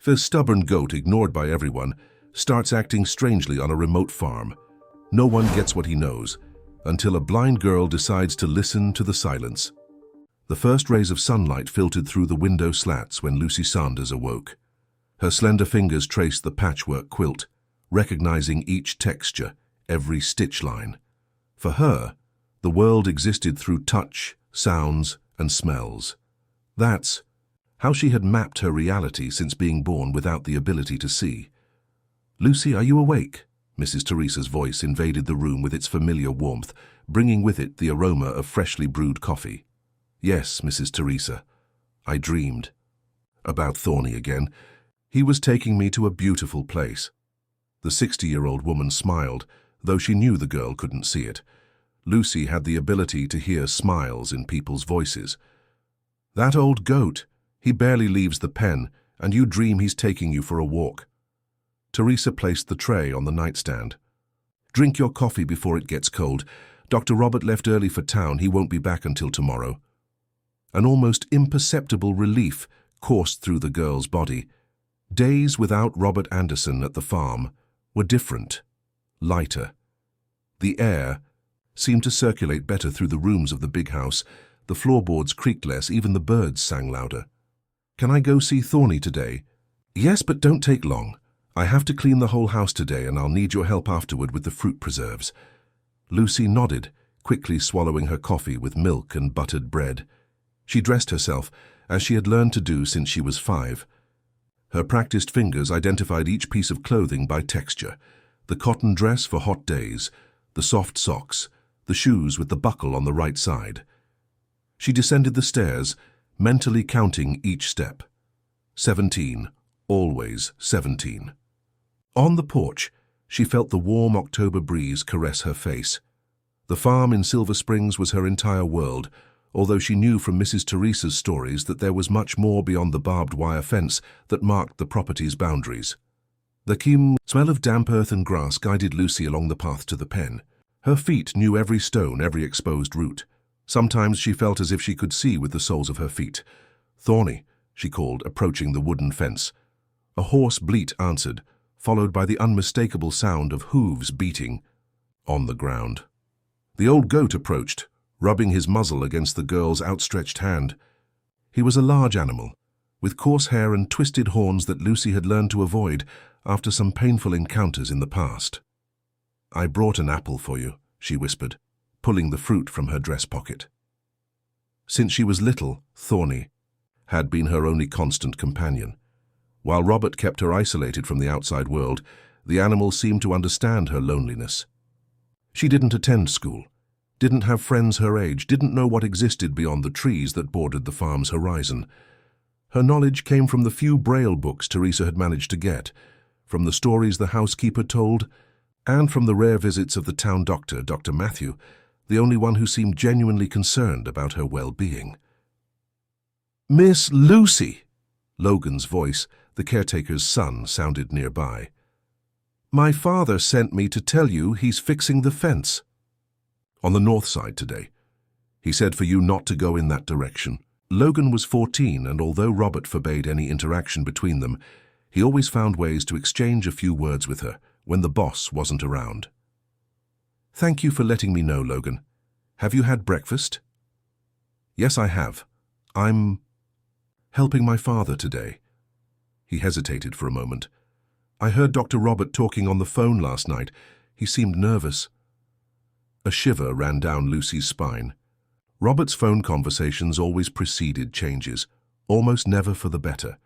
The stubborn goat, ignored by everyone, starts acting strangely on a remote farm. No one gets what he knows, until a blind girl decides to listen to the silence. The first rays of sunlight filtered through the window slats when Lucy Sanders awoke. Her slender fingers traced the patchwork quilt, recognizing each texture, every stitch line. For her, the world existed through touch, sounds, and smells. That's how she had mapped her reality since being born without the ability to see. "Lucy, are you awake?" Mrs. Teresa's voice invaded the room with its familiar warmth, bringing with it the aroma of freshly brewed coffee. "Yes, Mrs. Teresa. I dreamed." About Thorny again. He was taking me to a beautiful place. The 60-year-old woman smiled, though she knew the girl couldn't see it. Lucy had the ability to hear smiles in people's voices. "That old goat. He barely leaves the pen, and you dream he's taking you for a walk." Teresa placed the tray on the nightstand. "Drink your coffee before it gets cold. Dr. Robert left early for town. He won't be back until tomorrow." An almost imperceptible relief coursed through the girl's body. Days without Robert Anderson at the farm were different, lighter. The air seemed to circulate better through the rooms of the big house. The floorboards creaked less, even the birds sang louder. "Can I go see Thorny today?" "Yes, but don't take long. I have to clean the whole house today, and I'll need your help afterward with the fruit preserves." Lucy nodded, quickly swallowing her coffee with milk and buttered bread. She dressed herself, as she had learned to do since she was 5. Her practiced fingers identified each piece of clothing by texture: the cotton dress for hot days, the soft socks, the shoes with the buckle on the right side. She descended the stairs, mentally counting each step. 17, always 17. On the porch, she felt the warm October breeze caress her face. The farm in Silver Springs was her entire world, although she knew from Mrs. Teresa's stories that there was much more beyond the barbed wire fence that marked the property's boundaries. The keen smell of damp earth and grass guided Lucy along the path to the pen. Her feet knew every stone, every exposed root. Sometimes she felt as if she could see with the soles of her feet. "Thorny," she called, approaching the wooden fence. A hoarse bleat answered, followed by the unmistakable sound of hooves beating on the ground. The old goat approached, rubbing his muzzle against the girl's outstretched hand. He was a large animal, with coarse hair and twisted horns that Lucy had learned to avoid after some painful encounters in the past. "I brought an apple for you," she whispered, pulling the fruit from her dress pocket. Since she was little, Thorny had been her only constant companion. While Robert kept her isolated from the outside world, the animal seemed to understand her loneliness. She didn't attend school, didn't have friends her age, didn't know what existed beyond the trees that bordered the farm's horizon. Her knowledge came from the few Braille books Teresa had managed to get, from the stories the housekeeper told, and from the rare visits of the town doctor, Dr. Matthew, the only one who seemed genuinely concerned about her well-being. "Miss Lucy!" Logan's voice, the caretaker's son, sounded nearby. "My father sent me to tell you he's fixing the fence." "On the north side today. He said for you not to go in that direction." Logan was 14, and although Robert forbade any interaction between them, he always found ways to exchange a few words with her when the boss wasn't around. "Thank you for letting me know, Logan. Have you had breakfast?" "Yes, I have. I'm helping my father today." He hesitated for a moment. "I heard Dr. Robert talking on the phone last night. He seemed nervous." A shiver ran down Lucy's spine. Robert's phone conversations always preceded changes, almost never for the better.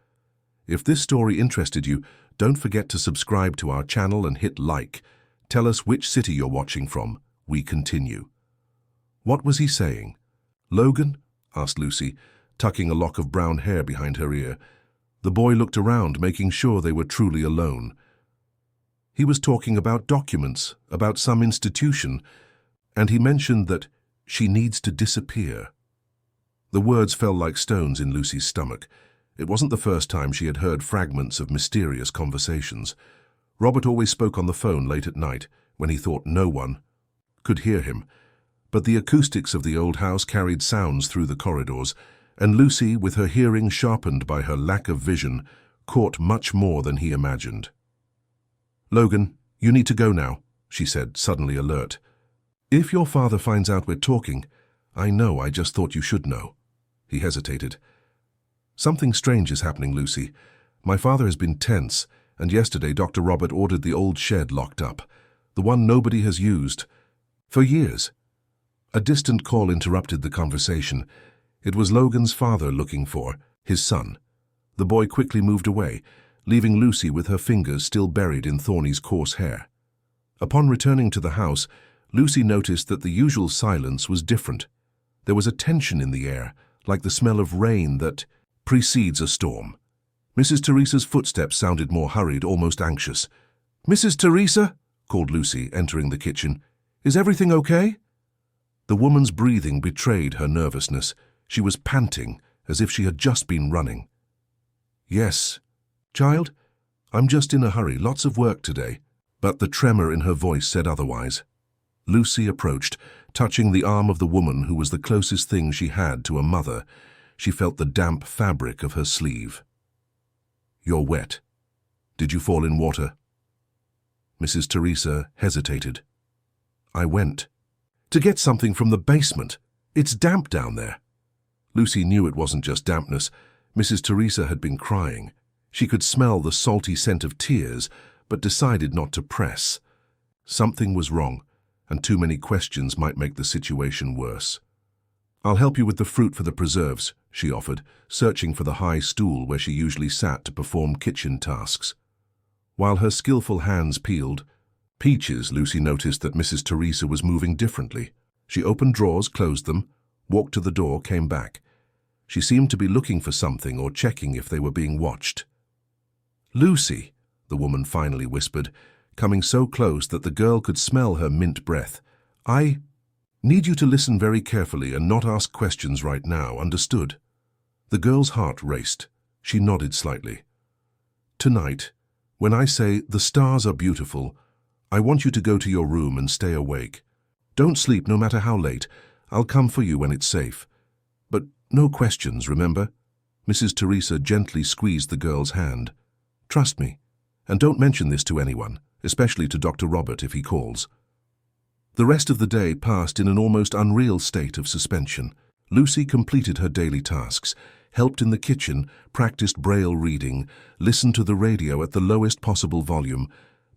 If this story interested you, don't forget to subscribe to our channel and hit like. Tell us which city you're watching from. We continue. "What was he saying?" "Logan?" asked Lucy, tucking a lock of brown hair behind her ear. The boy looked around, making sure they were truly alone. "He was talking about documents, about some institution, and he mentioned that she needs to disappear." The words fell like stones in Lucy's stomach. It wasn't the first time she had heard fragments of mysterious conversations. Robert always spoke on the phone late at night, when he thought no one could hear him. But the acoustics of the old house carried sounds through the corridors, and Lucy, with her hearing sharpened by her lack of vision, caught much more than he imagined. "Logan, you need to go now," she said, suddenly alert. "If your father finds out we're talking, I know, I just thought you should know." He hesitated. "Something strange is happening, Lucy. My father has been tense, and yesterday Dr. Robert ordered the old shed locked up, the one nobody has used for years." A distant call interrupted the conversation. It was Logan's father looking for his son. The boy quickly moved away, leaving Lucy with her fingers still buried in Thorny's coarse hair. Upon returning to the house, Lucy noticed that the usual silence was different. There was a tension in the air, like the smell of rain that precedes a storm. Mrs. Teresa's footsteps sounded more hurried, almost anxious. "Mrs. Teresa?" called Lucy, entering the kitchen. "Is everything okay?" The woman's breathing betrayed her nervousness. She was panting, as if she had just been running. "Yes, child, I'm just in a hurry, lots of work today." But the tremor in her voice said otherwise. Lucy approached, touching the arm of the woman who was the closest thing she had to a mother. She felt the damp fabric of her sleeve. "You're wet. Did you fall in water?" Mrs. Teresa hesitated. "I went to get something from the basement. It's damp down there." Lucy knew it wasn't just dampness. Mrs. Teresa had been crying. She could smell the salty scent of tears, but decided not to press. Something was wrong, and too many questions might make the situation worse. "I'll help you with the fruit for the preserves," she offered, searching for the high stool where she usually sat to perform kitchen tasks. While her skillful hands peeled peaches, Lucy noticed that Mrs. Teresa was moving differently. She opened drawers, closed them, walked to the door, came back. She seemed to be looking for something or checking if they were being watched. "Lucy," the woman finally whispered, coming so close that the girl could smell her mint breath. "I need you to listen very carefully and not ask questions right now, understood?" The girl's heart raced. She nodded slightly. "Tonight, when I say the stars are beautiful, I want you to go to your room and stay awake. Don't sleep no matter how late. I'll come for you when it's safe. But no questions, remember?" Mrs. Teresa gently squeezed the girl's hand. "Trust me, and don't mention this to anyone, especially to Dr. Robert if he calls." The rest of the day passed in an almost unreal state of suspension. Lucy completed her daily tasks, helped in the kitchen, practiced Braille reading, listened to the radio at the lowest possible volume,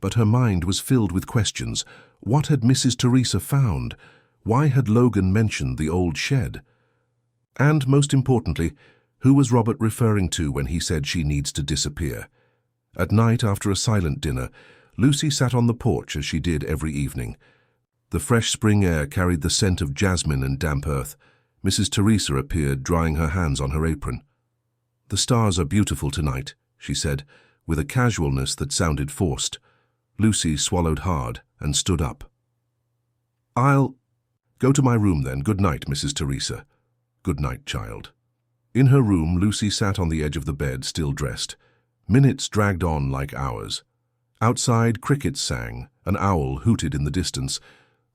but her mind was filled with questions. What had Mrs. Teresa found? Why had Logan mentioned the old shed? And, most importantly, who was Robert referring to when he said she needs to disappear? At night, after a silent dinner, Lucy sat on the porch as she did every evening. The fresh spring air carried the scent of jasmine and damp earth. Mrs. Teresa appeared, drying her hands on her apron. "The stars are beautiful tonight," she said, with a casualness that sounded forced. Lucy swallowed hard and stood up. "I'll go to my room then. Good night, Mrs. Teresa." "Good night, child." In her room, Lucy sat on the edge of the bed, still dressed. Minutes dragged on like hours. Outside, crickets sang, an owl hooted in the distance.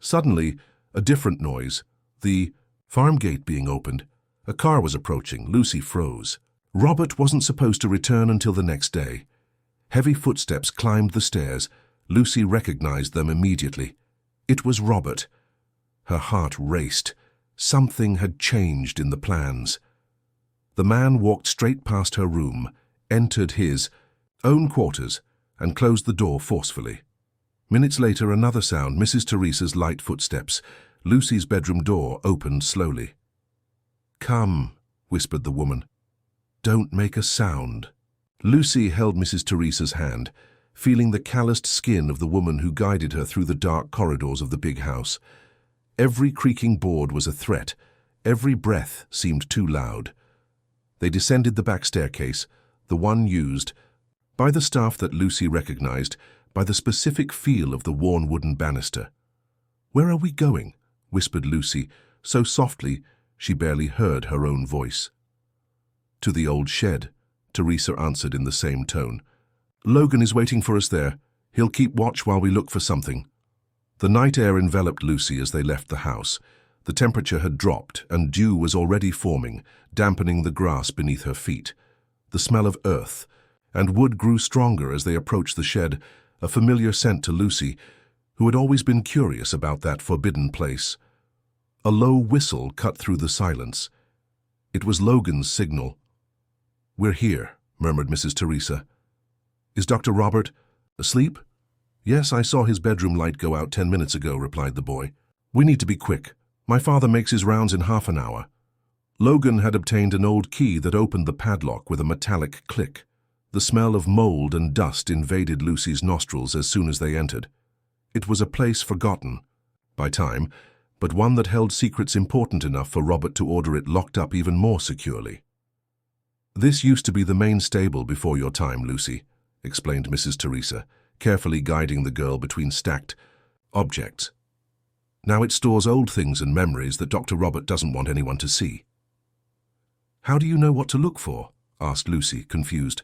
Suddenly, a different noise, the farm gate being opened. A car was approaching. Lucy froze. Robert wasn't supposed to return until the next day. Heavy footsteps climbed the stairs. Lucy recognized them immediately. It was Robert. Her heart raced. Something had changed in the plans. The man walked straight past her room, entered his own quarters, and closed the door forcefully. Minutes later, another sound, Mrs. Teresa's light footsteps. Lucy's bedroom door opened slowly. "Come," whispered the woman. "Don't make a sound." Lucy held Mrs. Teresa's hand, feeling the calloused skin of the woman who guided her through the dark corridors of the big house. Every creaking board was a threat. Every breath seemed too loud. They descended the back staircase, the one used by the staff that Lucy recognized, by the specific feel of the worn wooden banister. "Where are we going?" whispered Lucy, so softly she barely heard her own voice. "To the old shed," Teresa answered in the same tone. "Logan is waiting for us there. He'll keep watch while we look for something." The night air enveloped Lucy as they left the house. The temperature had dropped, and dew was already forming, dampening the grass beneath her feet. The smell of earth and wood grew stronger as they approached the shed, a familiar scent to Lucy, who had always been curious about that forbidden place. A low whistle cut through the silence. It was Logan's signal. "We're here," murmured Mrs. Teresa. "Is Dr. Robert asleep?" "Yes, I saw his bedroom light go out 10 minutes ago," replied the boy. "We need to be quick. My father makes his rounds in half an hour." Logan had obtained an old key that opened the padlock with a metallic click. The smell of mold and dust invaded Lucy's nostrils as soon as they entered. It was a place forgotten by time, but one that held secrets important enough for Robert to order it locked up even more securely. "This used to be the main stable before your time, Lucy," explained Mrs. Teresa, carefully guiding the girl between stacked objects. "Now it stores old things and memories that Dr. Robert doesn't want anyone to see." "How do you know what to look for?" asked Lucy, confused.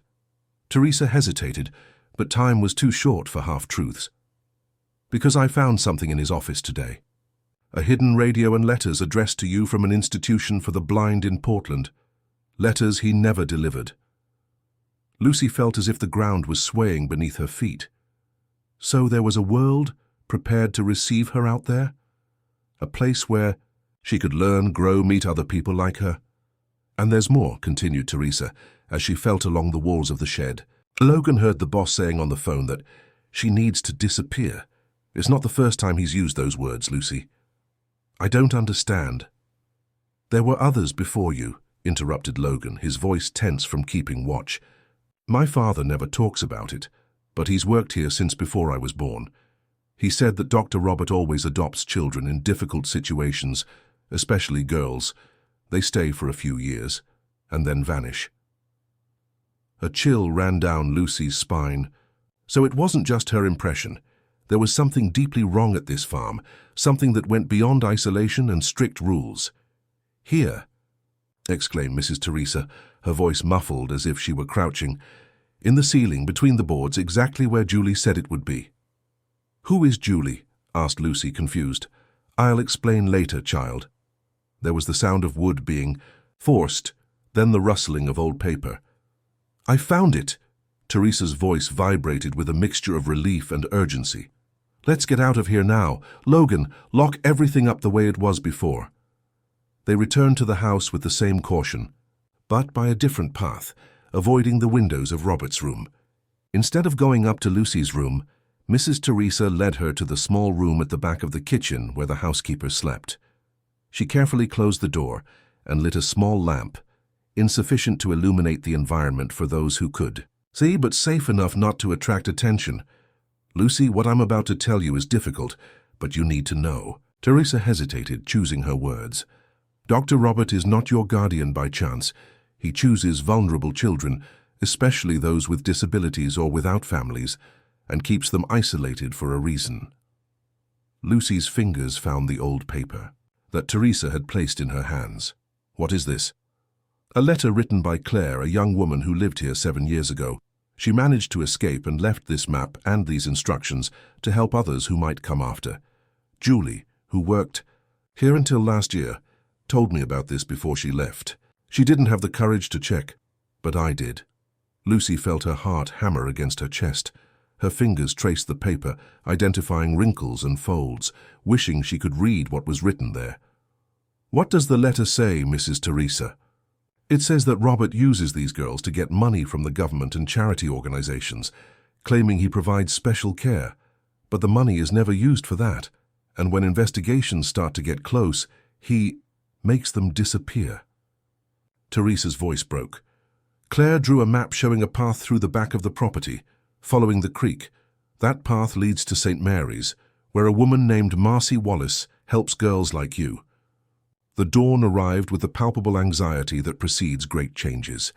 Teresa hesitated, but time was too short for half-truths. "Because I found something in his office today. A hidden radio and letters addressed to you from an institution for the blind in Portland. Letters he never delivered." Lucy felt as if the ground was swaying beneath her feet. So there was a world prepared to receive her out there? A place where she could learn, grow, meet other people like her? "And there's more," continued Teresa, as she felt along the walls of the shed. "Logan heard the boss saying on the phone that she needs to disappear. It's not the first time he's used those words, Lucy." "I don't understand." "There were others before you," interrupted Logan, his voice tense from keeping watch. "My father never talks about it, but he's worked here since before I was born. He said that Dr. Robert always adopts children in difficult situations, especially girls. They stay for a few years, and then vanish." A chill ran down Lucy's spine. So it wasn't just her impression. There was something deeply wrong at this farm, something that went beyond isolation and strict rules. "Here," exclaimed Mrs. Teresa, her voice muffled as if she were crouching, "in the ceiling between the boards, exactly where Julie said it would be." "Who is Julie?" asked Lucy, confused. "I'll explain later, child." There was the sound of wood being forced, then the rustling of old paper. "I found it!" Teresa's voice vibrated with a mixture of relief and urgency. "Let's get out of here now. Logan, lock everything up the way it was before." They returned to the house with the same caution, but by a different path, avoiding the windows of Robert's room. Instead of going up to Lucy's room, Mrs. Teresa led her to the small room at the back of the kitchen where the housekeeper slept. She carefully closed the door and lit a small lamp, insufficient to illuminate the environment for those who could see, but safe enough not to attract attention. "Lucy, what I'm about to tell you is difficult, but you need to know." Teresa hesitated, choosing her words. "Dr. Robert is not your guardian by chance. He chooses vulnerable children, especially those with disabilities or without families, and keeps them isolated for a reason." Lucy's fingers found the old paper that Teresa had placed in her hands. "What is this?" "A letter written by Claire, a young woman who lived here 7 years ago. She managed to escape and left this map and these instructions to help others who might come after. Julie, who worked here until last year, told me about this before she left. She didn't have the courage to check, but I did." Lucy felt her heart hammer against her chest. Her fingers traced the paper, identifying wrinkles and folds, wishing she could read what was written there. "What does the letter say, Mrs. Teresa?" "It says that Robert uses these girls to get money from the government and charity organizations, claiming he provides special care. But the money is never used for that, and when investigations start to get close, he makes them disappear." Teresa's voice broke. "Claire drew a map showing a path through the back of the property, following the creek. That path leads to St. Mary's, where a woman named Marcy Wallace helps girls like you." The dawn arrived with the palpable anxiety that precedes great changes.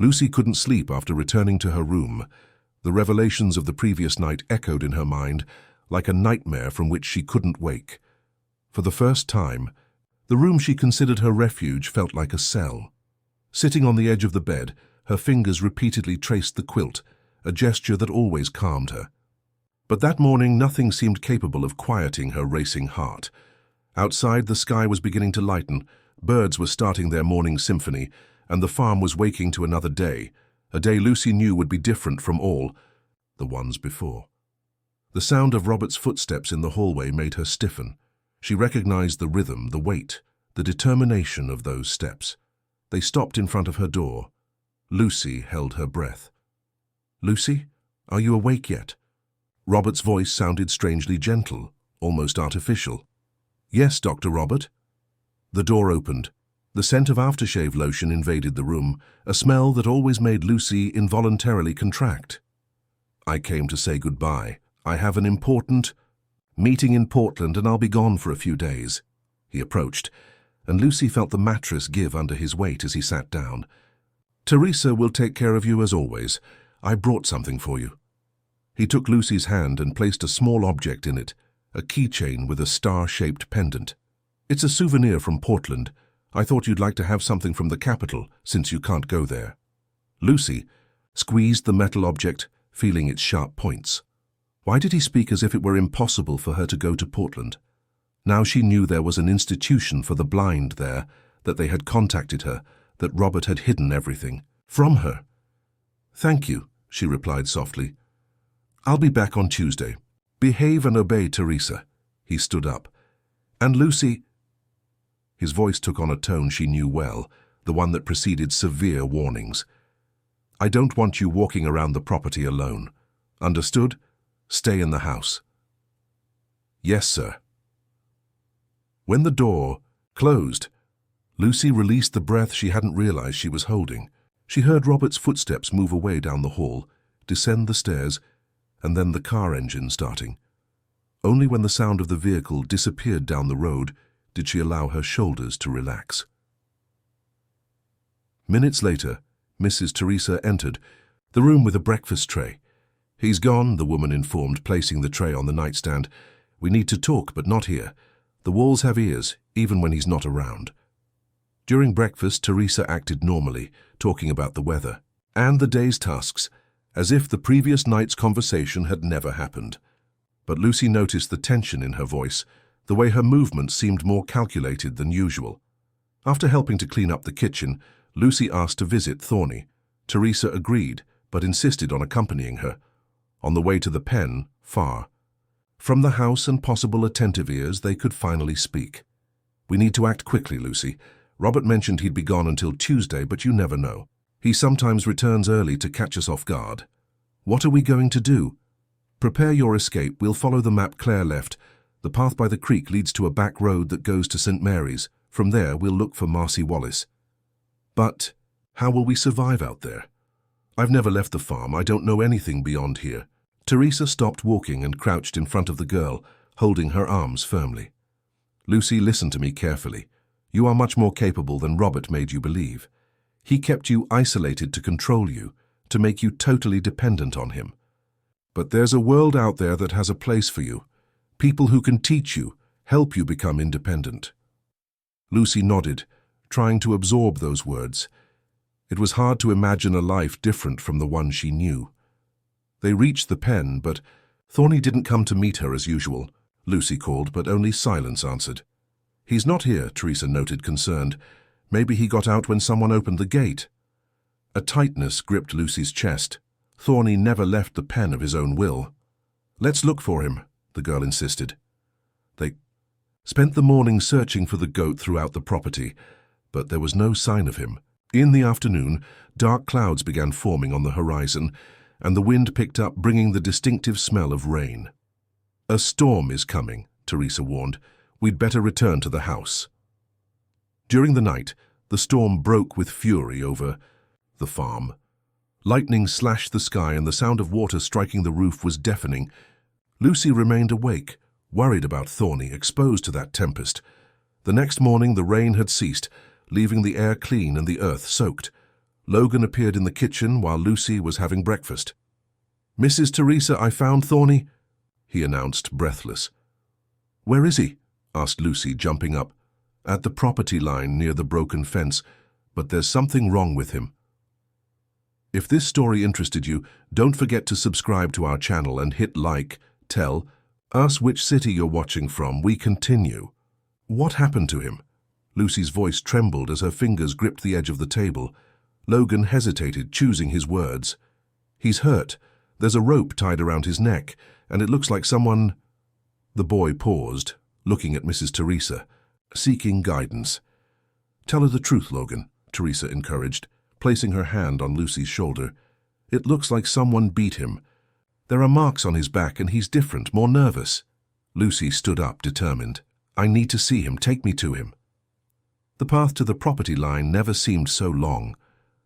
Lucy couldn't sleep after returning to her room. The revelations of the previous night echoed in her mind, like a nightmare from which she couldn't wake. For the first time, the room she considered her refuge felt like a cell. Sitting on the edge of the bed, her fingers repeatedly traced the quilt, a gesture that always calmed her. But that morning, nothing seemed capable of quieting her racing heart. Outside, the sky was beginning to lighten, birds were starting their morning symphony, and the farm was waking to another day, A day Lucy knew would be different from all the ones before. The sound of Robert's footsteps in the hallway made her stiffen. She recognized the rhythm, the weight, the determination of those steps. They stopped in front of her door. Lucy held her breath. "Lucy, are you awake yet?" Robert's voice sounded strangely gentle, almost artificial. "Yes, Dr. Robert." The door opened. The scent of aftershave lotion invaded the room, a smell that always made Lucy involuntarily contract. "I came to say goodbye. I have an important meeting in Portland and I'll be gone for a few days." He approached, and Lucy felt the mattress give under his weight as he sat down. "Teresa will take care of you as always. I brought something for you." He took Lucy's hand and placed a small object in it, a keychain with a star-shaped pendant. "It's a souvenir from Portland. I thought you'd like to have something from the capital, since you can't go there." Lucy squeezed the metal object, feeling its sharp points. Why did he speak as if it were impossible for her to go to Portland? Now she knew there was an institution for the blind there, that they had contacted her, that Robert had hidden everything from her. "Thank you," she replied softly. "I'll be back on Tuesday. Behave and obey, Teresa." He stood up. "And Lucy—" His voice took on a tone she knew well, the one that preceded severe warnings. "I don't want you walking around the property alone. Understood? Stay in the house." "Yes, sir." When the door closed, Lucy released the breath she hadn't realized she was holding. She heard Robert's footsteps move away down the hall, descend the stairs, and then the car engine starting. Only when the sound of the vehicle disappeared down the road did she allow her shoulders to relax. Minutes later, Mrs. Teresa entered, the room with a breakfast tray. "He's gone," the woman informed, placing the tray on the nightstand. "We need to talk, but not here. The walls have ears, even when he's not around." During breakfast, Teresa acted normally, talking about the weather and the day's tasks, as if the previous night's conversation had never happened. But Lucy noticed the tension in her voice, the way her movements seemed more calculated than usual. After helping to clean up the kitchen, Lucy asked to visit Thorny. Teresa agreed, but insisted on accompanying her. On the way to the pen, far from the house and possible attentive ears, they could finally speak. "We need to act quickly, Lucy. Robert mentioned he'd be gone until Tuesday, but you never know. He sometimes returns early to catch us off guard. What are we going to do? Prepare your escape. We'll follow the map Claire left. The path by the creek leads to a back road that goes to St. Mary's. From there, we'll look for Marcy Wallace." "But how will we survive out there? I've never left the farm. I don't know anything beyond here." Teresa stopped walking and crouched in front of the girl, holding her arms firmly. "Lucy, listen to me carefully. You are much more capable than Robert made you believe. He kept you isolated to control you, to make you totally dependent on him. But there's a world out there that has a place for you. People who can teach you, help you become independent." Lucy nodded, trying to absorb those words. It was hard to imagine a life different from the one she knew. They reached the pen, but Thorny didn't come to meet her as usual. Lucy called, but only silence answered. "He's not here," Teresa noted, concerned. "Maybe he got out when someone opened the gate." A tightness gripped Lucy's chest. Thorny never left the pen of his own will. "Let's look for him," the girl insisted. They spent the morning searching for the goat throughout the property, but there was no sign of him. In the afternoon, dark clouds began forming on the horizon, and the wind picked up, bringing the distinctive smell of rain. "A storm is coming," Teresa warned. "We'd better return to the house." During the night, the storm broke with fury over the farm. Lightning slashed the sky, and the sound of water striking the roof was deafening. Lucy remained awake, worried about Thorny, exposed to that tempest. The next morning, the rain had ceased, leaving the air clean and the earth soaked. Logan appeared in the kitchen while Lucy was having breakfast. "Mrs. Teresa, I found Thorny," he announced, breathless. "Where is he?" asked Lucy, jumping up. "At the property line near the broken fence, but there's something wrong with him." If this story interested you, don't forget to subscribe to our channel and hit like. Tell us which city you're watching from. We continue. What happened to him? Lucy's voice trembled as her fingers gripped the edge of the table. Logan hesitated, choosing his words. He's hurt. There's a rope tied around his neck, and it looks like someone... The boy paused, looking at Mrs. Teresa, seeking guidance. Tell her the truth, Logan, Teresa encouraged, placing her hand on Lucy's shoulder. It looks like someone beat him. There are marks on his back and he's different, more nervous. Lucy stood up, determined. I need to see him. Take me to him. The path to the property line never seemed so long.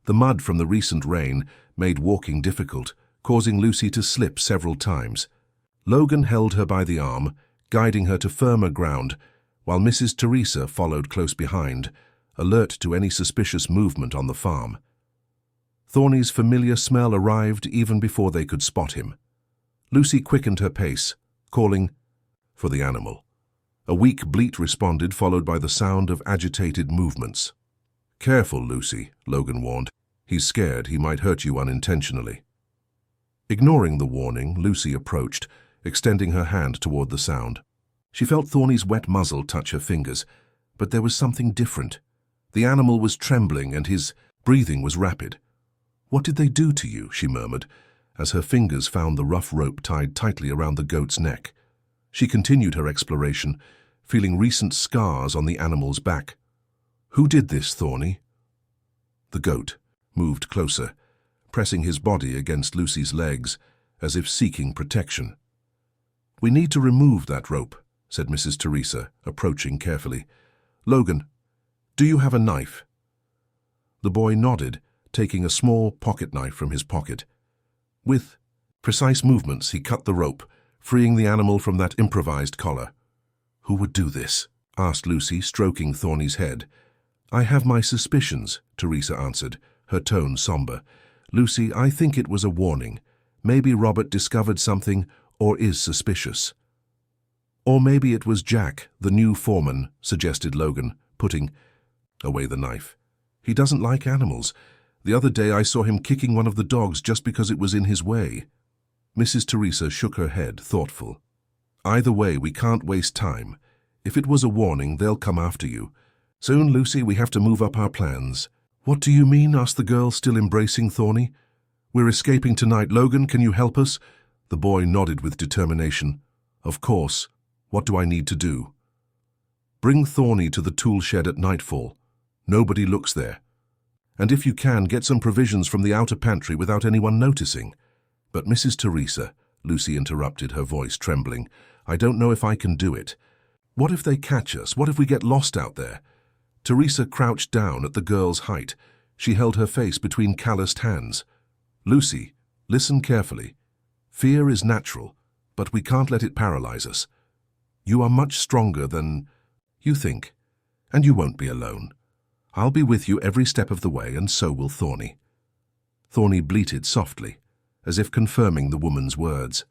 The mud from the recent rain made walking difficult, causing Lucy to slip several times. Logan held her by the arm, guiding her to firmer ground, while Mrs. Teresa followed close behind, alert to any suspicious movement on the farm. Thorny's familiar smell arrived even before they could spot him. Lucy quickened her pace, calling for the animal. A weak bleat responded, followed by the sound of agitated movements. Careful, Lucy, Logan warned. He's scared. He might hurt you unintentionally. Ignoring the warning, Lucy approached, extending her hand toward the sound. She felt Thorny's wet muzzle touch her fingers, but there was something different. The animal was trembling and his breathing was rapid. What did they do to you? She murmured, as her fingers found the rough rope tied tightly around the goat's neck. She continued her exploration, feeling recent scars on the animal's back. Who did this, Thorny? The goat moved closer, pressing his body against Lucy's legs, as if seeking protection. We need to remove that rope, said Mrs. Teresa, approaching carefully. Logan, do you have a knife? The boy nodded, taking a small pocket knife from his pocket. With precise movements, he cut the rope, freeing the animal from that improvised collar. Who would do this? Asked Lucy, stroking Thorny's head. I have my suspicions, Teresa answered, her tone somber. Lucy, I think it was a warning. Maybe Robert discovered something or is suspicious. Or maybe it was Jack, the new foreman, suggested Logan, putting away the knife. He doesn't like animals. The other day I saw him kicking one of the dogs just because it was in his way. Mrs. Teresa shook her head, thoughtful. Either way, we can't waste time. If it was a warning, they'll come after you. Soon, Lucy, we have to move up our plans. What do you mean? Asked the girl, still embracing Thorny. We're escaping tonight. Logan, can you help us? The boy nodded with determination. Of course. What do I need to do? Bring Thorny to the tool shed at nightfall. Nobody looks there. And if you can, get some provisions from the outer pantry without anyone noticing. But Mrs. Teresa, Lucy interrupted, her voice trembling, I don't know if I can do it. What if they catch us? What if we get lost out there? Teresa crouched down at the girl's height. She held her face between calloused hands. Lucy, listen carefully. Fear is natural, but we can't let it paralyze us. You are much stronger than you think, and you won't be alone. I'll be with you every step of the way, and so will Thorny. Thorny bleated softly, as if confirming the woman's words.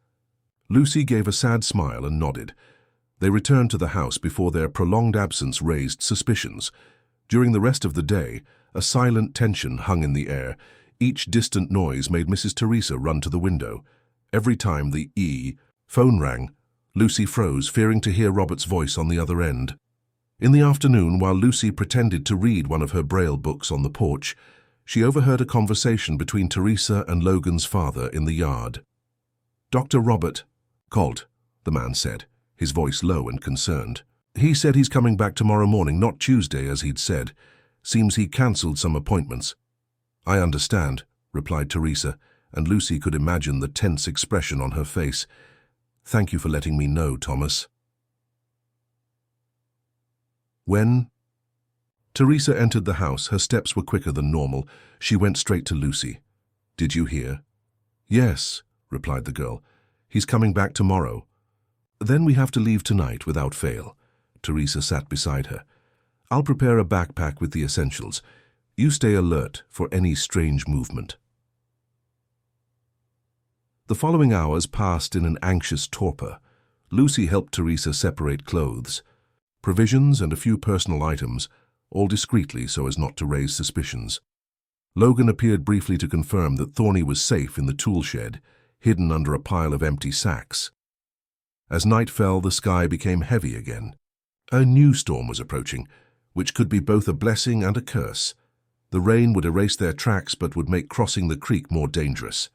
Lucy gave a sad smile and nodded. They returned to the house before their prolonged absence raised suspicions. During the rest of the day, a silent tension hung in the air. Each distant noise made Mrs. Teresa run to the window. Every time the phone rang, Lucy froze, fearing to hear Robert's voice on the other end. In the afternoon, while Lucy pretended to read one of her Braille books on the porch, she overheard a conversation between Teresa and Logan's father in the yard. Dr. Robert called, the man said, his voice low and concerned. He said he's coming back tomorrow morning, not Tuesday as he'd said. Seems he cancelled some appointments. I understand, replied Teresa, and Lucy could imagine the tense expression on her face. Thank you for letting me know, Thomas. When Teresa entered the house, her steps were quicker than normal. She went straight to Lucy. Did you hear? Yes, replied the girl. He's coming back tomorrow. Then we have to leave tonight without fail. Teresa sat beside her. I'll prepare a backpack with the essentials. You stay alert for any strange movement. The following hours passed in an anxious torpor. Lucy helped Teresa separate clothes, provisions and a few personal items, all discreetly so as not to raise suspicions. Logan appeared briefly to confirm that Thorny was safe in the tool shed, hidden under a pile of empty sacks. As night fell, the sky became heavy again. A new storm was approaching, which could be both a blessing and a curse. The rain would erase their tracks but would make crossing the creek more dangerous.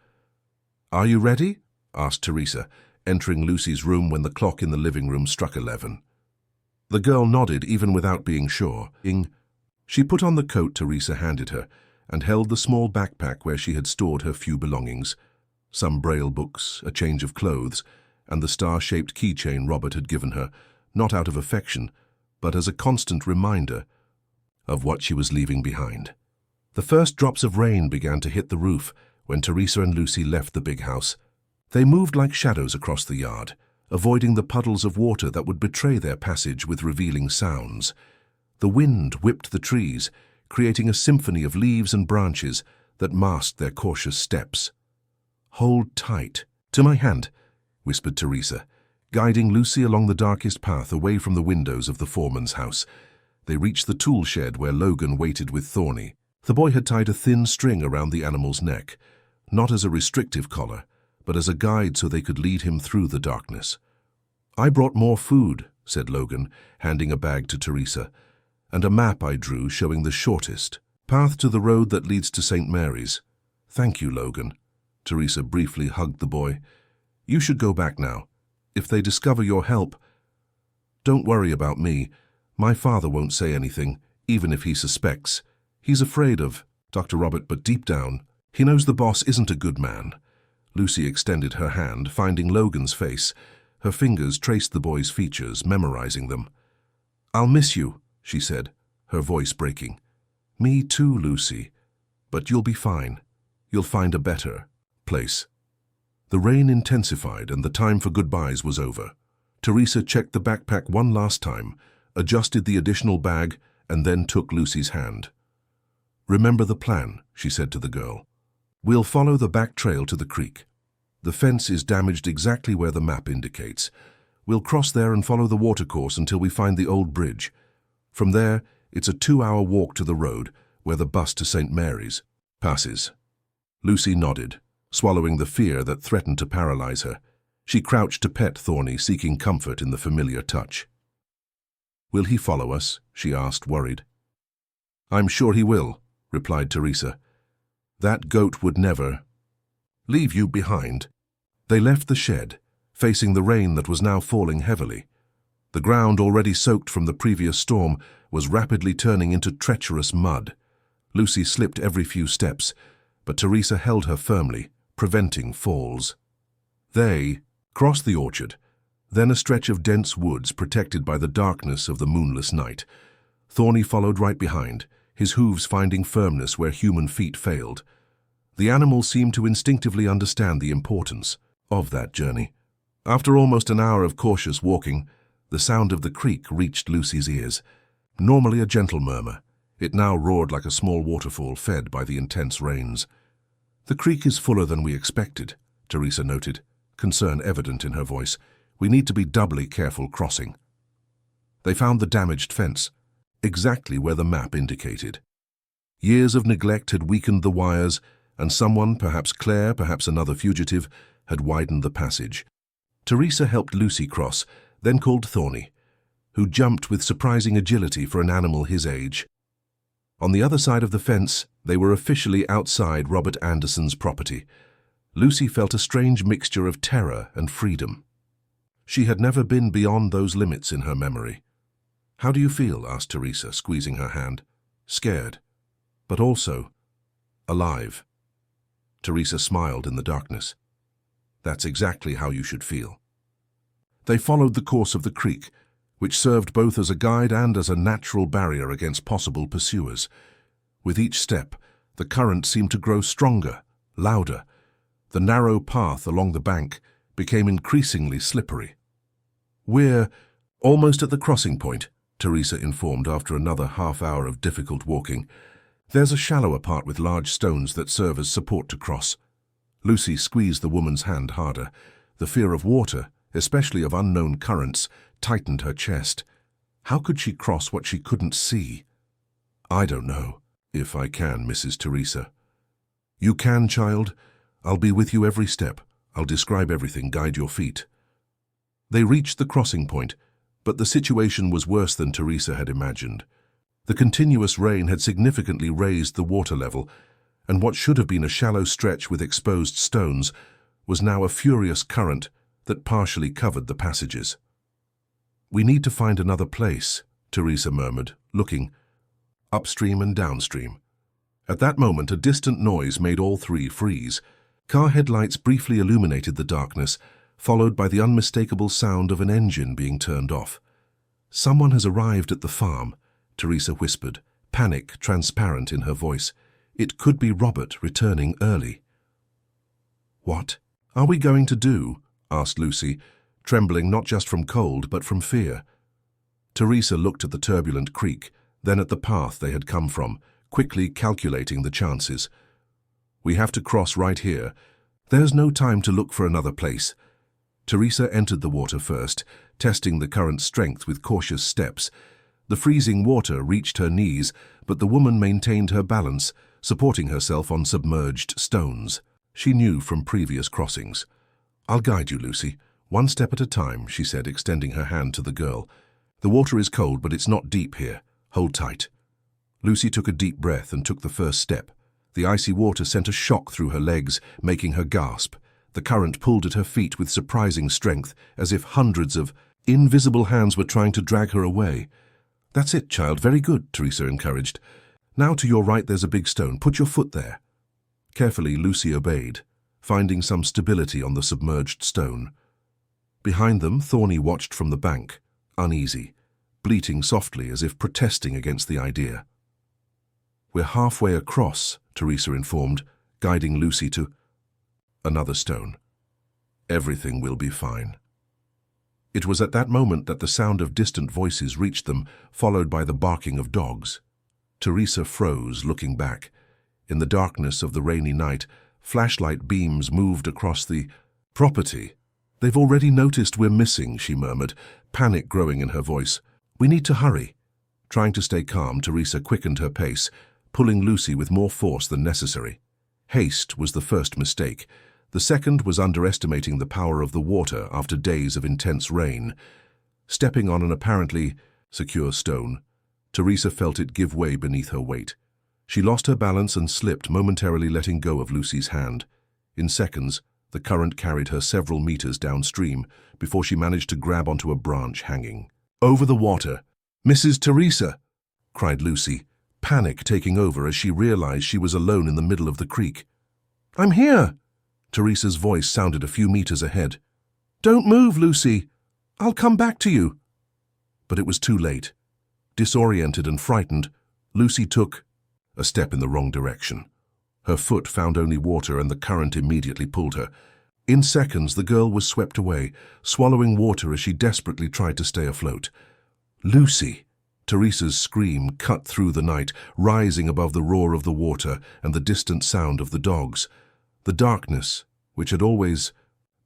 "Are you ready?" asked Teresa, entering Lucy's room when the clock in the living room struck 11. The girl nodded even without being sure. She put on the coat Teresa handed her and held the small backpack where she had stored her few belongings, some Braille books, a change of clothes, and the star-shaped keychain Robert had given her, not out of affection, but as a constant reminder of what she was leaving behind. The first drops of rain began to hit the roof when Teresa and Lucy left the big house. They moved like shadows across the yard, avoiding the puddles of water that would betray their passage with revealing sounds. The wind whipped the trees, creating a symphony of leaves and branches that masked their cautious steps. "Hold tight. To my hand," whispered Teresa, guiding Lucy along the darkest path away from the windows of the foreman's house. They reached the tool shed where Logan waited with Thorny. The boy had tied a thin string around the animal's neck, not as a restrictive collar, but as a guide so they could lead him through the darkness. "I brought more food," said Logan, handing a bag to Teresa, "and a map I drew showing the shortest path to the road that leads to St. Mary's." "Thank you, Logan." Teresa briefly hugged the boy. "You should go back now. If they discover your help, don't worry about me. My father won't say anything, even if he suspects. He's afraid of Dr. Robert, but deep down, he knows the boss isn't a good man." Lucy extended her hand, finding Logan's face. Her fingers traced the boy's features, memorizing them. "I'll miss you," she said, her voice breaking. "Me too, Lucy. But you'll be fine. You'll find a better place." The rain intensified and the time for goodbyes was over. Teresa checked the backpack one last time, adjusted the additional bag, and then took Lucy's hand. "Remember the plan," she said to the girl. "We'll follow the back trail to the creek. The fence is damaged exactly where the map indicates. We'll cross there and follow the watercourse until we find the old bridge. From there, it's a 2-hour walk to the road, where the bus to St. Mary's passes." Lucy nodded, swallowing the fear that threatened to paralyze her. She crouched to pet Thorny, seeking comfort in the familiar touch. "Will he follow us?" she asked, worried. "I'm sure he will," replied Teresa. "That goat would never leave you behind." They left the shed, facing the rain that was now falling heavily. The ground, already soaked from the previous storm, was rapidly turning into treacherous mud. Lucy slipped every few steps, but Teresa held her firmly, preventing falls. They crossed the orchard, then a stretch of dense woods protected by the darkness of the moonless night. Thorny followed right behind, his hooves finding firmness where human feet failed. The animal seemed to instinctively understand the importance of that journey. After almost an hour of cautious walking, the sound of the creek reached Lucy's ears. Normally a gentle murmur, it now roared like a small waterfall fed by the intense rains. "The creek is fuller than we expected," Teresa noted, concern evident in her voice. "We need to be doubly careful crossing." They found the damaged fence, exactly where the map indicated. Years of neglect had weakened the wires, and someone, perhaps Claire, perhaps another fugitive, had widened the passage. Teresa helped Lucy cross, then called Thorny, who jumped with surprising agility for an animal his age. On the other side of the fence, they were officially outside Robert Anderson's property. Lucy felt a strange mixture of terror and freedom. She had never been beyond those limits in her memory. "How do you feel?" asked Teresa, squeezing her hand. "Scared, but also alive." Teresa smiled in the darkness. "That's exactly how you should feel." They followed the course of the creek, which served both as a guide and as a natural barrier against possible pursuers. With each step, the current seemed to grow stronger, louder. The narrow path along the bank became increasingly slippery. "We're almost at the crossing point," Teresa informed after another half-hour of difficult walking. "There's a shallower part with large stones that serve as support to cross." Lucy squeezed the woman's hand harder. The fear of water, especially of unknown currents, tightened her chest. How could she cross what she couldn't see? "I don't know if I can, Mrs. Teresa." "You can, child. I'll be with you every step. I'll describe everything, guide your feet." They reached the crossing point, but the situation was worse than Teresa had imagined. The continuous rain had significantly raised the water level, and what should have been a shallow stretch with exposed stones was now a furious current that partially covered the passages. "We need to find another place," Teresa murmured, looking upstream and downstream. At that moment, a distant noise made all three freeze. Car headlights briefly illuminated the darkness, followed by the unmistakable sound of an engine being turned off. "Someone has arrived at the farm," Teresa whispered, panic transparent in her voice. "It could be Robert returning early." "What are we going to do?" asked Lucy, trembling not just from cold but from fear. Teresa looked at the turbulent creek, then at the path they had come from, quickly calculating the chances. "We have to cross right here. There's no time to look for another place." Teresa entered the water first, testing the current's strength with cautious steps. The freezing water reached her knees, but the woman maintained her balance, supporting herself on submerged stones. She knew from previous crossings. "I'll guide you, Lucy. One step at a time," she said, extending her hand to the girl. "The water is cold, but it's not deep here. Hold tight." Lucy took a deep breath and took the first step. The icy water sent a shock through her legs, making her gasp. The current pulled at her feet with surprising strength, as if hundreds of invisible hands were trying to drag her away. "That's it, child. Very good," Teresa encouraged. "Now to your right there's a big stone. Put your foot there." Carefully, Lucy obeyed, finding some stability on the submerged stone. Behind them, Thorny watched from the bank, uneasy, bleating softly as if protesting against the idea. "We're halfway across," Teresa informed, guiding Lucy to another stone. "Everything will be fine." It was at that moment that the sound of distant voices reached them, followed by the barking of dogs. Teresa froze, looking back. In the darkness of the rainy night, flashlight beams moved across the property. "They've already noticed we're missing," she murmured, panic growing in her voice. "We need to hurry." Trying to stay calm, Teresa quickened her pace, pulling Lucy with more force than necessary. Haste was the first mistake. The second was underestimating the power of the water after days of intense rain. Stepping on an apparently secure stone, Teresa felt it give way beneath her weight. She lost her balance and slipped, momentarily letting go of Lucy's hand. In seconds, the current carried her several meters downstream before she managed to grab onto a branch hanging over the water. "Mrs. Teresa!" cried Lucy, panic taking over as she realized she was alone in the middle of the creek. "I'm here!" Teresa's voice sounded a few meters ahead. "Don't move, Lucy. I'll come back to you." But it was too late. Disoriented and frightened, Lucy took a step in the wrong direction. Her foot found only water and the current immediately pulled her. In seconds, the girl was swept away, swallowing water as she desperately tried to stay afloat. "Lucy!" Teresa's scream cut through the night, rising above the roar of the water and the distant sound of the dogs. The darkness, which had always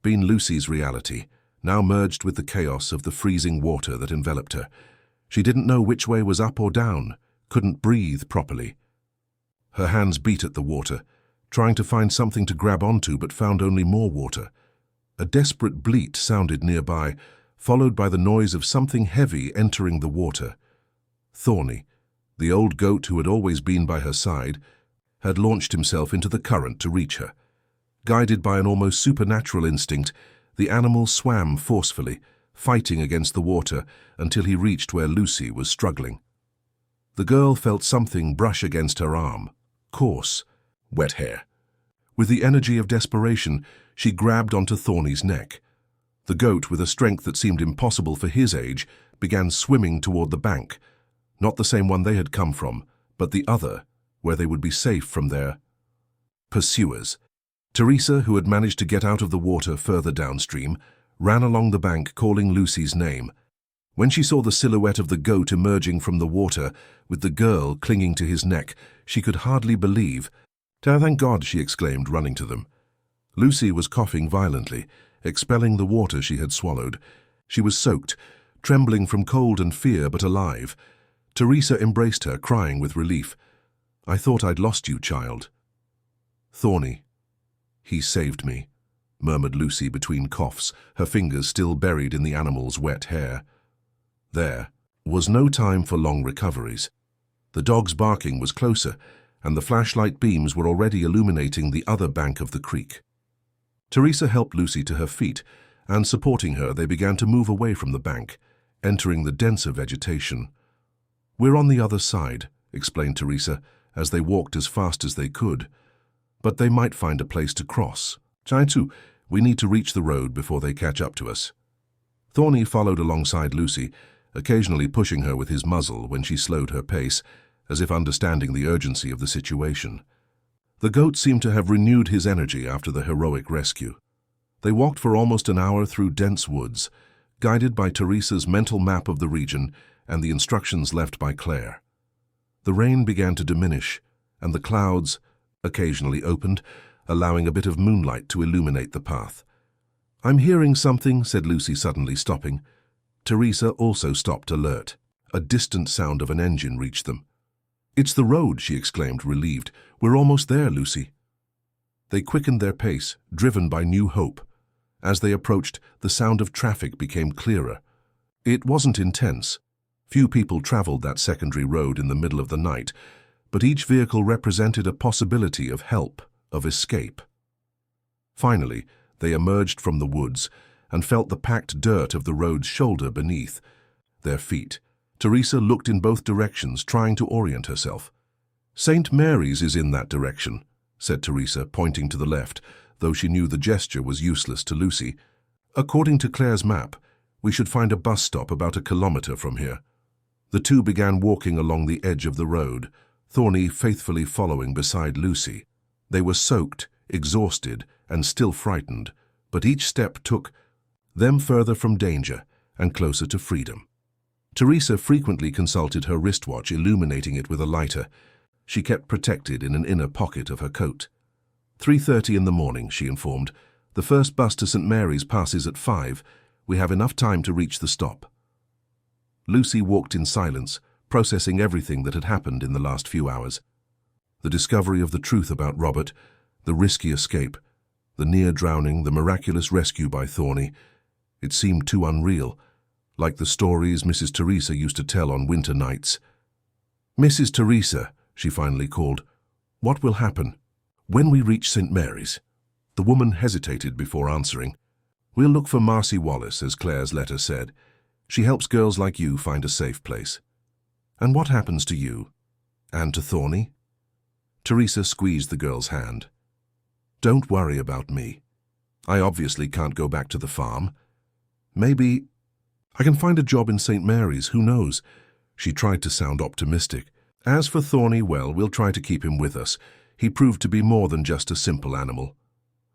been Lucy's reality, now merged with the chaos of the freezing water that enveloped her. She didn't know which way was up or down, couldn't breathe properly. Her hands beat at the water, trying to find something to grab onto, but found only more water. A desperate bleat sounded nearby, followed by the noise of something heavy entering the water. Thorny, the old goat who had always been by her side, had launched himself into the current to reach her. Guided by an almost supernatural instinct, the animal swam forcefully, fighting against the water until he reached where Lucy was struggling. The girl felt something brush against her arm. Coarse, wet hair. With the energy of desperation, she grabbed onto Thorny's neck. The goat, with a strength that seemed impossible for his age, began swimming toward the bank. Not the same one they had come from, but the other, where they would be safe from their pursuers. Teresa, who had managed to get out of the water further downstream, ran along the bank calling Lucy's name. When she saw the silhouette of the goat emerging from the water, with the girl clinging to his neck, she could hardly believe. "Thank God," she exclaimed, running to them. Lucy was coughing violently, expelling the water she had swallowed. She was soaked, trembling from cold and fear, but alive. Teresa embraced her, crying with relief. "I thought I'd lost you, child." "Thorny, he saved me," murmured Lucy between coughs, her fingers still buried in the animal's wet hair. There was no time for long recoveries. The dog's barking was closer, and the flashlight beams were already illuminating the other bank of the creek. Teresa helped Lucy to her feet, and supporting her, they began to move away from the bank, entering the denser vegetation. "We're on the other side," explained Teresa, as they walked as fast as they could. "But they might find a place to cross. Chaitu, we need to reach the road before they catch up to us." Thorny followed alongside Lucy, occasionally pushing her with his muzzle when she slowed her pace, as if understanding the urgency of the situation. The goat seemed to have renewed his energy after the heroic rescue. They walked for almost an hour through dense woods, guided by Teresa's mental map of the region and the instructions left by Claire. The rain began to diminish, and the clouds occasionally opened, allowing a bit of moonlight to illuminate the path. "I'm hearing something," said Lucy, suddenly stopping. Teresa also stopped, alert. A distant sound of an engine reached them. "It's the road," she exclaimed, relieved. "We're almost there, Lucy." They quickened their pace, driven by new hope. As they approached, the sound of traffic became clearer. It wasn't intense. Few people traveled that secondary road in the middle of the night, but each vehicle represented a possibility of help, of escape. Finally, they emerged from the woods and felt the packed dirt of the road's shoulder beneath their feet. Teresa looked in both directions, trying to orient herself. "St. Mary's is in that direction," said Teresa, pointing to the left, though she knew the gesture was useless to Lucy. "According to Claire's map, we should find a bus stop about 1 kilometer from here." The two began walking along the edge of the road, Thorny faithfully following beside Lucy. They were soaked, exhausted, and still frightened, but each step took them further from danger and closer to freedom. Teresa frequently consulted her wristwatch, illuminating it with a lighter. She kept protected in an inner pocket of her coat. 3:30 in the morning, she informed. "The first bus to St. Mary's passes at 5. We have enough time to reach the stop." Lucy walked in silence, processing everything that had happened in the last few hours. The discovery of the truth about Robert, the risky escape, the near drowning, the miraculous rescue by Thorny. It seemed too unreal, like the stories Mrs. Teresa used to tell on winter nights. "Mrs. Teresa," she finally called, "what will happen when we reach St. Mary's?" The woman hesitated before answering. "We'll look for Marcy Wallace, as Claire's letter said. She helps girls like you find a safe place." "And what happens to you? And to Thorny?" Teresa squeezed the girl's hand. "Don't worry about me. I obviously can't go back to the farm. Maybe I can find a job in St. Mary's, who knows?" She tried to sound optimistic. "As for Thorny, well, we'll try to keep him with us. He proved to be more than just a simple animal."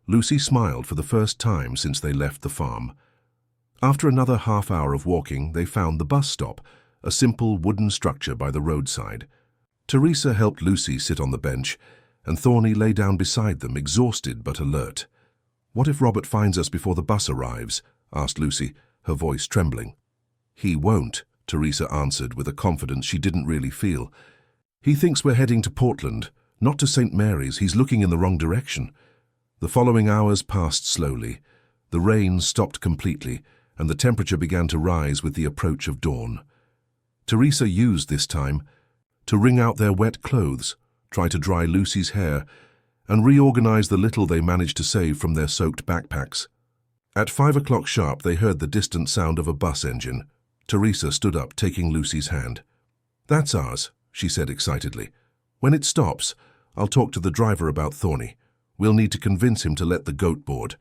Lucy smiled for the first time since they left the farm. After another half hour of walking, they found the bus stop, a simple wooden structure by the roadside. Teresa helped Lucy sit on the bench, and Thorny lay down beside them, exhausted but alert. "What if Robert finds us before the bus arrives?" asked Lucy, her voice trembling. "He won't," Teresa answered with a confidence she didn't really feel. "He thinks we're heading to Portland, not to St. Mary's. He's looking in the wrong direction." The following hours passed slowly. The rain stopped completely, and the temperature began to rise with the approach of dawn. Teresa used this time to wring out their wet clothes, try to dry Lucy's hair, and reorganize the little they managed to save from their soaked backpacks. At 5 o'clock sharp, they heard the distant sound of a bus engine. Teresa stood up, taking Lucy's hand. "That's ours," she said excitedly. "When it stops, I'll talk to the driver about Thorny. We'll need to convince him to let the goat board."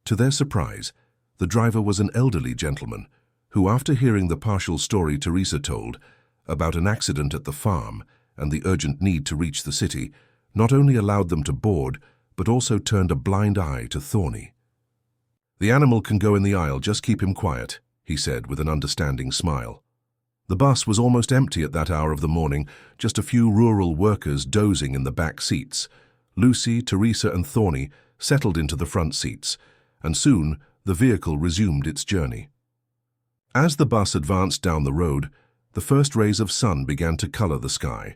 To their surprise, the driver was an elderly gentleman who, after hearing the partial story Teresa told about an accident at the farm and the urgent need to reach the city, not only allowed them to board, but also turned a blind eye to Thorny. "The animal can go in the aisle, just keep him quiet," he said with an understanding smile. The bus was almost empty at that hour of the morning, just a few rural workers dozing in the back seats. Lucy, Teresa, and Thorny settled into the front seats, and soon the vehicle resumed its journey. As the bus advanced down the road, the first rays of sun began to color the sky.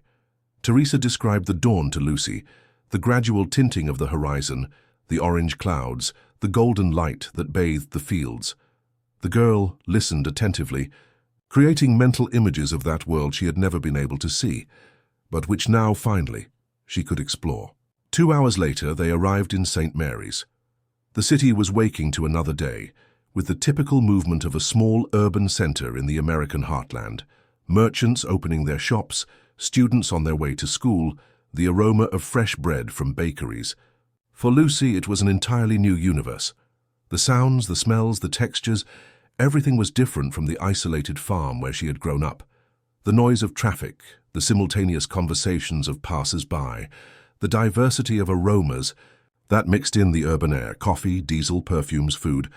Teresa described the dawn to Lucy, the gradual tinting of the horizon, the orange clouds, the golden light that bathed the fields. The girl listened attentively, creating mental images of that world she had never been able to see. but which now, finally, she could explore. 2 hours later, they arrived in St. Mary's. The city was waking to another day, with the typical movement of a small urban center in the American heartland. Merchants opening their shops, students on their way to school, the aroma of fresh bread from bakeries. For Lucy, it was an entirely new universe. The sounds, the smells, the textures, everything was different from the isolated farm where she had grown up. The noise of traffic, the simultaneous conversations of passers-by, the diversity of aromas, that mixed in the urban air, coffee, diesel, perfumes, food.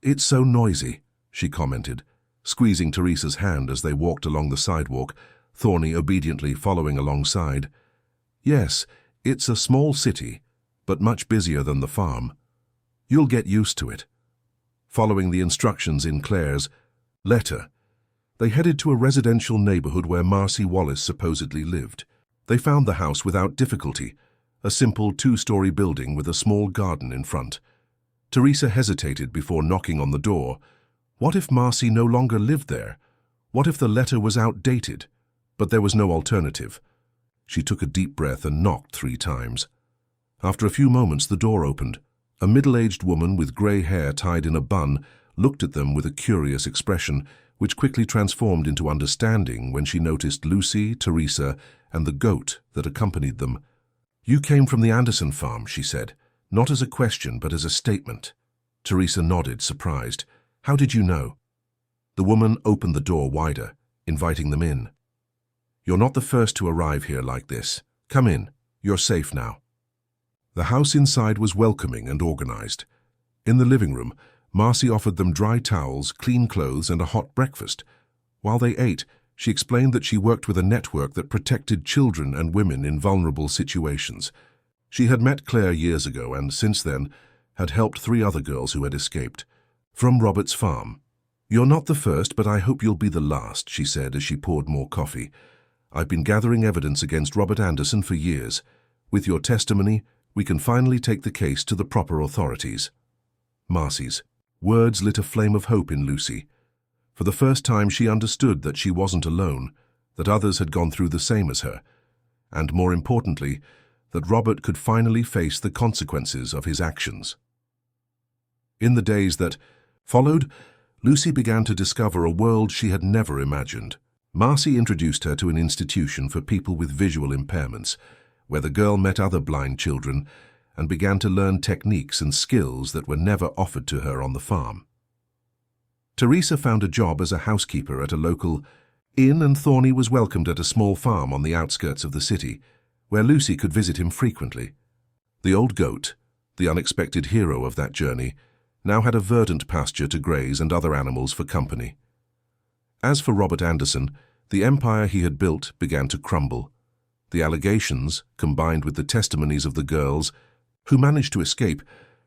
"It's so noisy," she commented, squeezing Teresa's hand as they walked along the sidewalk, Thorny obediently following alongside. "Yes, it's a small city, but much busier than the farm. You'll get used to it." Following the instructions in Claire's letter, they headed to a residential neighborhood where Marcy Wallace supposedly lived. They found the house without difficulty, a simple 2-story building with a small garden in front. Teresa hesitated before knocking on the door. What if Marcy no longer lived there? What if the letter was outdated? But there was no alternative. She took a deep breath and knocked 3 times. After a few moments, the door opened. A middle-aged woman with grey hair tied in a bun looked at them with a curious expression, which quickly transformed into understanding when she noticed Lucy, Teresa, and the goat that accompanied them. "You came from the Anderson farm," she said, not as a question but as a statement. Teresa nodded, surprised. "How did you know?" The woman opened the door wider, inviting them in. "You're not the first to arrive here like this. Come in. You're safe now." The house inside was welcoming and organized. In the living room, Marcy offered them dry towels, clean clothes, and a hot breakfast. While they ate, she explained that she worked with a network that protected children and women in vulnerable situations. She had met Claire years ago and, since then, had helped 3 other girls who had escaped. From Robert's farm. "You're not the first, but I hope you'll be the last," she said as she poured more coffee. "I've been gathering evidence against Robert Anderson for years. With your testimony, we can finally take the case to the proper authorities." Marcy's words lit a flame of hope in Lucy. For the first time, she understood that she wasn't alone, that others had gone through the same as her, and more importantly, that Robert could finally face the consequences of his actions. In the days that followed, Lucy began to discover a world she had never imagined. Marcy introduced her to an institution for people with visual impairments, where the girl met other blind children and began to learn techniques and skills that were never offered to her on the farm. Teresa found a job as a housekeeper at a local inn, and Thorny was welcomed at a small farm on the outskirts of the city, where Lucy could visit him frequently. The old goat, the unexpected hero of that journey, now had a verdant pasture to graze and other animals for company. As for Robert Anderson, the empire he had built began to crumble. The allegations, combined with the testimonies of the girls, who managed to escape,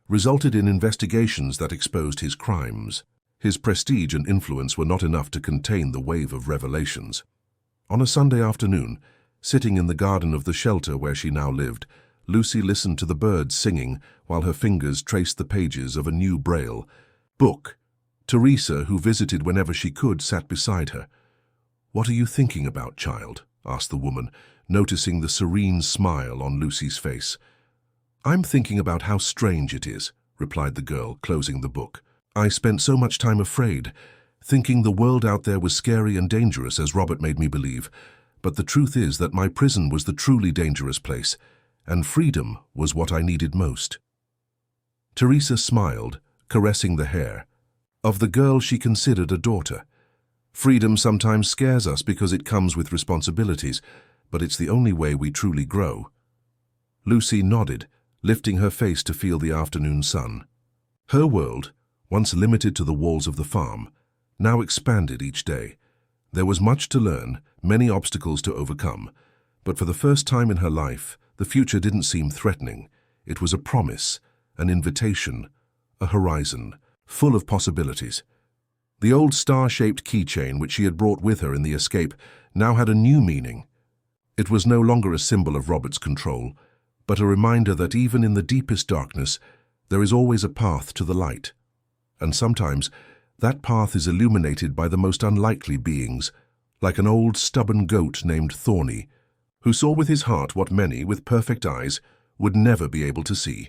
resulted in investigations that exposed his crimes. His prestige and influence were not enough to contain the wave of revelations. On a Sunday afternoon, sitting in the garden of the shelter where she now lived, Lucy listened to the birds singing while her fingers traced the pages of a new Braille book. Teresa, who visited whenever she could, sat beside her. "What are you thinking about, child?" asked the woman, noticing the serene smile on Lucy's face. "I'm thinking about how strange it is," replied the girl, closing the book. "I spent so much time afraid, thinking the world out there was scary and dangerous, as Robert made me believe. But the truth is that my prison was the truly dangerous place, and freedom was what I needed most." Teresa smiled, caressing the hair of the girl she considered a daughter. Freedom sometimes scares us because it comes with responsibilities, but it's the only way we truly grow. Lucy nodded, lifting her face to feel the afternoon sun. Her world, once limited to the walls of the farm, now expanded each day. There was much to learn, many obstacles to overcome, but for the first time in her life, the future didn't seem threatening. It was a promise, an invitation, a horizon, full of possibilities. The old star-shaped keychain which she had brought with her in the escape now had a new meaning. It was no longer a symbol of Robert's control, but a reminder that even in the deepest darkness, there is always a path to the light. And sometimes, that path is illuminated by the most unlikely beings, like an old stubborn goat named Thorny, who saw with his heart what many with perfect eyes would never be able to see.